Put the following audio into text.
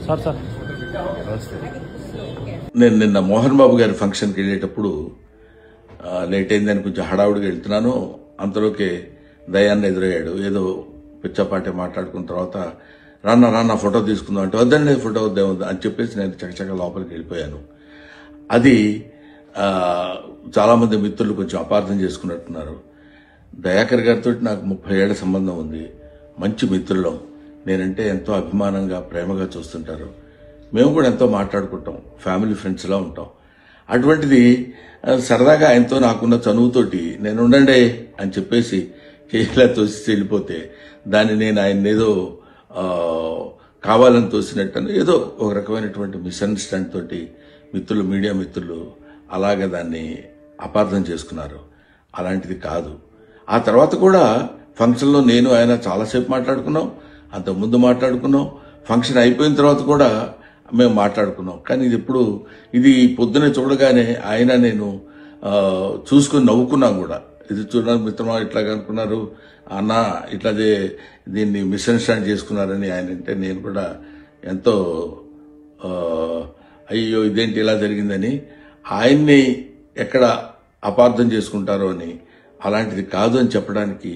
Sir sir నేను నిన్న మోహన్ బాబు గారి ఫంక్షన్కి వెళ్ళేటప్పుడు లేట్ అయిందని కొంచెం హడావుడిగా వెళ్తున్నాను. అంతలోకే దయాన్ని ఎదురయ్యాడు. ఏదో పిచ్చపాటి మాట్లాడుకున్న తర్వాత రాన్న ఫోటో తీసుకుందాం అంటే వద్దండి ఫోటో వద్దేమొద్దు అని చెప్పేసి నేను చకచక లోపలికి వెళ్ళిపోయాను. అది చాలా మంది మిత్రులు కొంచెం అపార్థం చేసుకున్నట్టున్నారు. దయాకర్ గారితో నాకు 30 ఏళ్ల సంబంధం ఉంది. మంచి మిత్రులం. నేనంటే ఎంతో అభిమానంగా ప్రేమగా చూస్తుంటారు. మేము కూడా ఎంతో మాట్లాడుకుంటాం. ఫ్యామిలీ ఫ్రెండ్స్లా ఉంటాం. అటువంటిది సరదాగా ఆయనతో నాకున్న చనువుతోటి నేను ఉండండి అని చెప్పేసి ఇలా తోసి వెళ్ళిపోతే దాన్ని నేను ఆయన ఏదో కావాలని తోసినట్టు ఏదో ఒక రకమైనటువంటి మిస్అండర్స్టాండ్ తోటి మిత్రులు, మీడియా మిత్రులు అలాగే దాన్ని అపార్థం చేసుకున్నారు. అలాంటిది కాదు. ఆ తర్వాత కూడా ఫంక్షన్లో నేను ఆయన చాలాసేపు మాట్లాడుకున్నాం. అంతకుముందు మాట్లాడుకున్నాం. ఫంక్షన్ అయిపోయిన తర్వాత కూడా మేము మాట్లాడుకున్నాం. కానీ ఇది పొద్దునే చూడగానే ఆయన నేను చూసుకుని నవ్వుకున్నాం కూడా. ఇది చూడడానికి మిత్రమా ఇట్లాగా అనుకున్నారు అన్న ఇట్లాదే దీన్ని మిస్అండర్స్టాండ్ చేసుకున్నారని ఆయన అంటే నేను కూడా ఎంతో అయ్యో ఇదేంటి ఇలా జరిగిందని ఆయన్ని ఎక్కడ అపార్థం చేసుకుంటారో అని అలాంటిది కాదు అని చెప్పడానికి